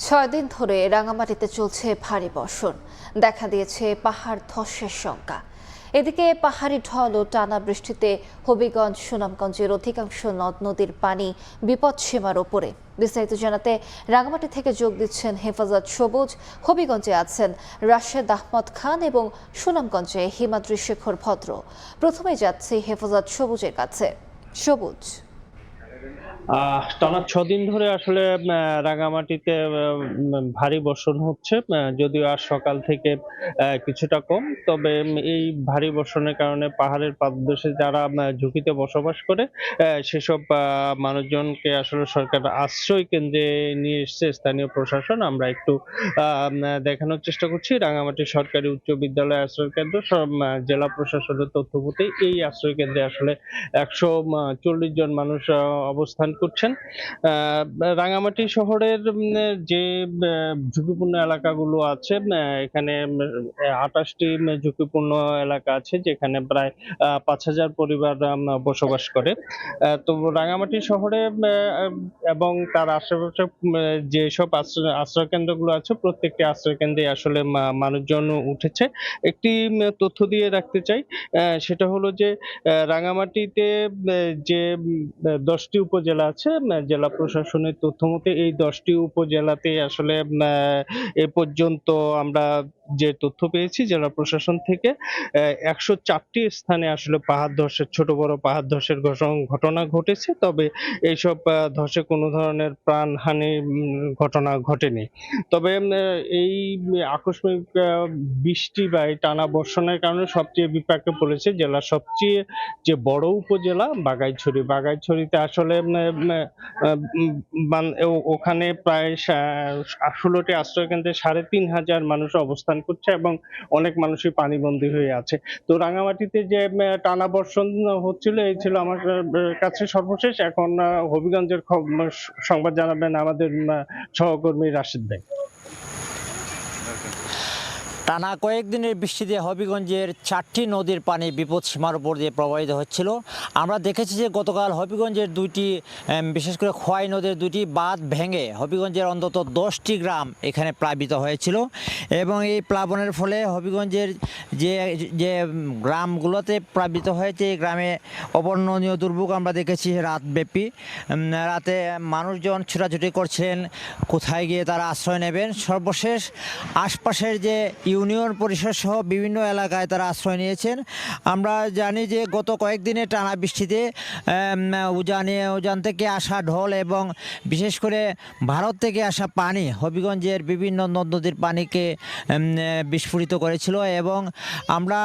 6 দিন ধরে রাঙামাটিতে চলছে ভারী বর্ষণ। দেখা দিয়েছে পাহাড় ধসের শঙ্কা। এদিকে পাহাড়ি ঢল ও টানা বৃষ্টিতে হবিগঞ্জ, সুনামগঞ্জের অধিকাংশ নদ নদীর পানি বিপদসীমার ওপরে। বিস্তারিত জানাতে রাঙামাটি থেকে যোগ দিচ্ছেন হেফাজত সবুজ। হবিগঞ্জে আছেন রাশেদ আহমদ খান এবং সুনামগঞ্জে হিমাদ্রি শেখর ভদ্র। প্রথমে যাচ্ছি হেফাজত সবুজের কাছে। সবুজ, টানা 6 দিন ধরে আসলে রাঙামাটিতে ভারী বর্ষণ হচ্ছে। যদিও আজ সকাল থেকে কিছুটা কম, তবে এই ভারী বর্ষণের কারণে পাহাড়ের পাদদেশে যারা ঝুঁকিতে বসবাস করে সেসব মানুষজনকে আসলে সরকার আশ্রয় কেন্দ্রে নিয়ে এসছে স্থানীয় প্রশাসন। আমরা একটু দেখানোর চেষ্টা করছি। রাঙামাটি সরকারি উচ্চ বিদ্যালয় আশ্রয় কেন্দ্র জেলা প্রশাসনের তথ্যমতে এই আশ্রয় কেন্দ্রে আসলে 140 জন মানুষ অবস্থান করছেন। রাঙামাটি শহরের যে ঝুঁকিপূর্ণ এলাকাগুলো আছে, এখানে 28টি ঝুঁকিপূর্ণ এলাকা আছে, যেখানে প্রায় 5,000 পরিবার বসবাস করে। তো রাঙামাটি শহরে এবং তার আশেপাশে যেসব আশ্রয় কেন্দ্রগুলো আছে, প্রত্যেকটি আশ্রয় কেন্দ্রে আসলে মানুষজন উঠেছে। একটি তথ্য দিয়ে রাখতে চাই, সেটা হলো যে রাঙামাটিতে যে 10টি উপজেলা আছে, জেলা প্রশাসনের তথ্যমতে এই 10টি উপজেলাতে আসলে এ পর্যন্ত আমরা যে তথ্য পেয়েছি জেলা প্রশাসন থেকে, 104টি স্থানে আসলে পাহাড় ধসের, ছোট বড় পাহাড় ধসের ঘটনা ঘটেছে। তবে এইসব ধসে কোনো ধরনের প্রাণহানি ঘটনা ঘটেনি। তবে এই আকস্মিক বৃষ্টি বা এই টানা বর্ষণের কারণে সবচেয়ে বিপাকে পড়েছে জেলার সবচেয়ে যে বড় উপজেলা বাঘাইছড়ি। বাঘাইছড়িতে আসলে ওখানে প্রায় 16টি আশ্রয় কেন্দ্রে 3,500 মানুষ অবস্থান করছে এবং অনেক মানুষই পানিবন্দী হয়ে আছে। তো রাঙামাটিতে যে টানা বর্ষণ হচ্ছিল, এই ছিল আমার কাছে সর্বশেষ। এখন হবিগঞ্জের সংবাদ জানাবেন আমাদের সহকর্মী রাশেদ ভাই। টানা কয়েকদিনের বৃষ্টিতে হবিগঞ্জের 4টি নদীর পানি বিপদসীমার উপর দিয়ে প্রবাহিত হচ্ছিল। আমরা দেখেছি যে গতকাল হবিগঞ্জের বিশেষ করে খোয়াই নদীর 2টি বাঁধ ভেঙে হবিগঞ্জের অন্তত 10টি গ্রাম এখানে প্লাবিত হয়েছিল এবং এই প্লাবনের ফলে হবিগঞ্জের যে গ্রামগুলোতে প্লাবিত হয়েছে, এই গ্রামে অবর্ণনীয় দুর্ভোগ আমরা দেখেছি রাতব্যাপী। রাতে মানুষজন ছোটাছুটি করছেন, কোথায় গিয়ে তারা আশ্রয় নেবেন। সর্বশেষ আশপাশের যে ইউনিয়ন পরিষদ সহ বিভিন্ন এলাকায় তারা আশ্রয় নিয়েছেন। আমরা জানি যে গত কয়েকদিনে টানা বৃষ্টিতে উজান থেকে আসা ঢল এবং বিশেষ করে ভারত থেকে আসা পানি হবিগঞ্জের বিভিন্ন নদ নদীর পানিকে বিস্ফোরিত করেছিল এবং আমরা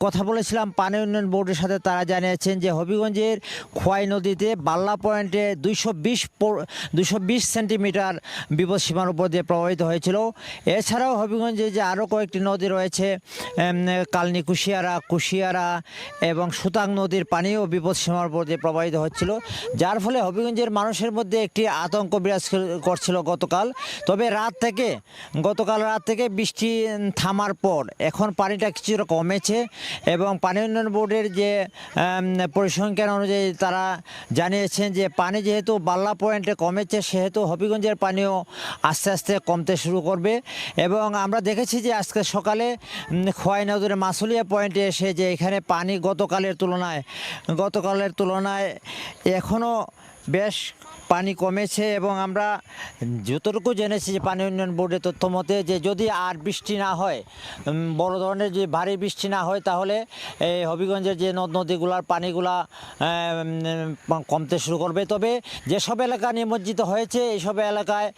কথা বলেছিলাম পানি উন্নয়ন বোর্ডের সাথে। তারা জানিয়েছেন যে হবিগঞ্জের খোয়াই নদীতে বাল্লা পয়েন্টে 220 সেন্টিমিটার বিপদসীমার উপর দিয়ে প্রবাহিত হয়েছিল। এছাড়াও হবিগঞ্জে যে আরও কয়েকটি নদী রয়েছে, কালনি কুশিয়ারা এবং সুতাং নদীর পানিও বিপদসীমার উপর দিয়ে প্রবাহিত হচ্ছিল, যার ফলে হবিগঞ্জের মানুষের মধ্যে একটি আতঙ্ক বিরাজ করছিল গতকাল। তবে গতকাল রাত থেকে বৃষ্টি থামার পর এখন পানিটা কিছুটা কমেছে এবং পানি উন্নয়ন বোর্ডের যে পরিসংখ্যান অনুযায়ী তারা জানিয়েছেন যে পানি যেহেতু বাল্লা পয়েন্টে কমেছে, সেহেতু হবিগঞ্জের পানিও আস্তে আস্তে কমতে শুরু করবে। এবং আমরা দেখেছি যে আজকে সকালে খোয়াই নদীর মাসুলিয়া পয়েন্টে এসে যে এখানে পানি গতকালের তুলনায় এখনও বেশ পানি কমেছে এবং আমরা যতটুকু জেনেছি যে পানি উন্নয়ন বোর্ডের তথ্য মতে যে যদি আর বৃষ্টি না হয়, বড় ধরনের যে ভারী বৃষ্টি না হয়, তাহলে এই হবিগঞ্জের যে নদ নদীগুলার পানিগুলা কমতে শুরু করবে। তবে যেসব এলাকা নিমজ্জিত হয়েছে এইসব এলাকায়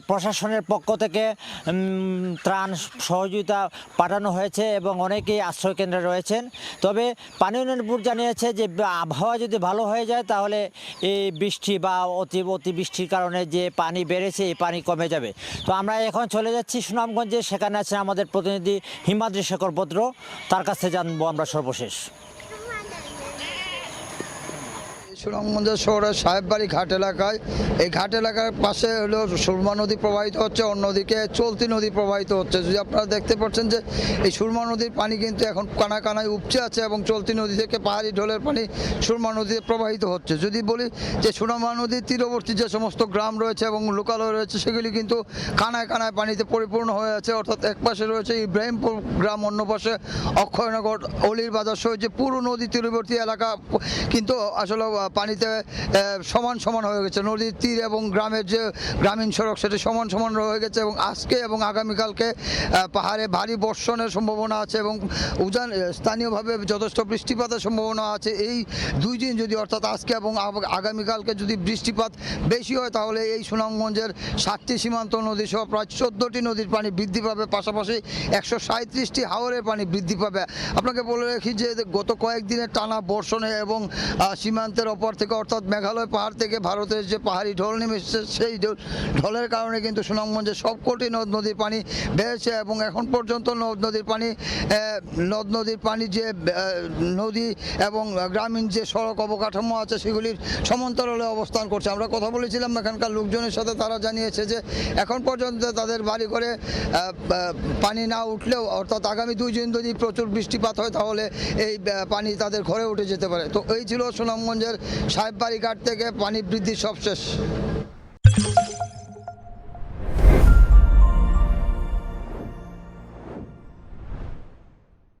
প্রশাসনের পক্ষ থেকে ত্রাণ সহযোগিতা পাঠানো হয়েছে এবং অনেকেই আশ্রয় কেন্দ্রে রয়েছেন। তবে পানি উন্নয়ন বোর্ড জানিয়েছে যে আবহাওয়া যদি ভালো হয়ে যায় তাহলে এই বৃষ্টি বা অতিবৃষ্টির কারণে যে পানি বেড়েছে এই পানি কমে যাবে। তো আমরা এখন চলে যাচ্ছি সুনামগঞ্জে, সেখানে আছেন আমাদের প্রতিনিধি হিমাদ্রি শেখর ভদ্র, তার কাছে জানবো আমরা সর্বশেষ। সুনামগঞ্জ শহরের সাহেববাড়ি ঘাট এলাকায়, এই ঘাট এলাকার পাশে হলো সুরমা নদী প্রবাহিত হচ্ছে, অন্যদিকে চলতি নদী প্রবাহিত হচ্ছে। যদি আপনারা দেখতে পাচ্ছেন যে এই সুরমা নদীর পানি কিন্তু এখন কানা কানায় উপচে আছে এবং চলতি নদী থেকে পাহাড়ি ঢলের পানি সুরমা নদীতে প্রবাহিত হচ্ছে। যদি বলি যে সুরমা নদীর তীরবর্তী যে সমস্ত গ্রাম রয়েছে এবং লোকালয় রয়েছে সেগুলি কিন্তু কানায় কানায় পানিতে পরিপূর্ণ হয়ে আছে। অর্থাৎ এক পাশে রয়েছে ইব্রাহিমপুর গ্রাম, অন্য পাশে অক্ষয়নগর, অলির বাজার সহ যে পুরো নদী তীরবর্তী এলাকা কিন্তু আসলে পানিতে সমান সমান হয়ে গেছে। নদীর তীর এবং গ্রামের যে গ্রামীণ সড়ক সেটি সমান সমান হয়ে গেছে এবং আজকে এবং আগামীকালকে পাহাড়ে ভারী বর্ষণের সম্ভাবনা আছে এবং স্থানীয়ভাবে যথেষ্ট বৃষ্টিপাতের সম্ভাবনা আছে। এই 2 দিন যদি অর্থাৎ আজকে এবং আগামীকালকে যদি বৃষ্টিপাত বেশি হয় তাহলে এই সুনামগঞ্জের 7টি সীমান্ত নদী সহ প্রায় 14টি নদীর পানি বৃদ্ধি পাবে, পাশাপাশি 137টি হাওরের পানি বৃদ্ধি পাবে। আপনাকে বলে রাখি যে গত কয়েকদিনের টানা বর্ষণে এবং সীমান্তের ওপর থেকে অর্থাৎ মেঘালয় পাহাড় থেকে ভারতের যে পাহাড়ি ঢল নেমে এসেছে সেই ঢলের কারণে কিন্তু সুনামগঞ্জের সবকটি নদ নদীর পানি বেড়েছে এবং এখন পর্যন্ত নদ নদীর পানি যে নদী এবং গ্রামীণ যে সড়ক অবকাঠামো আছে সেগুলির সমান্তরালে অবস্থান করছে। আমরা কথা বলেছিলাম এখানকার লোকজনের সাথে, তারা জানিয়েছে যে এখন পর্যন্ত তাদের বাড়ি ঘরে পানি না উঠলেও অর্থাৎ আগামী 2 দিন যদি প্রচুর বৃষ্টিপাত হয় তাহলে এই পানি তাদের ঘরে উঠে যেতে পারে। তো এই ছিল সুনামগঞ্জের সাহেববাড়ি ঘাট থেকে পানি বৃদ্ধির সবশেষ।